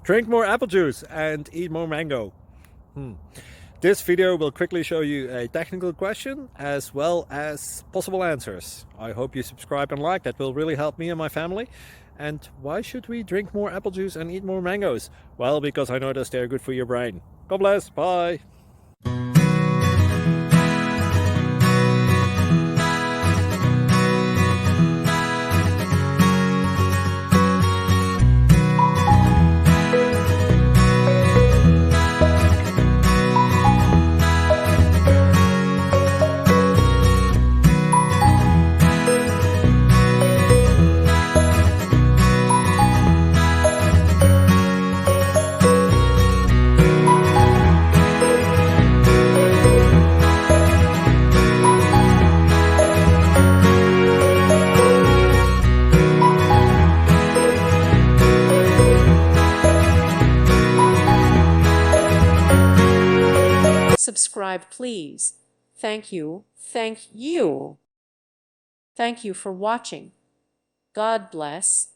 Drink more apple juice and eat more mango. This video will quickly show you a technical question as well as possible answers. I hope you subscribe and like, that will really help me and my family. And why should we drink more apple juice and eat more mangoes? Well, because I noticed they're good for your brain. God bless, bye! Subscribe, please. Thank you. Thank you. Thank you for watching. God bless.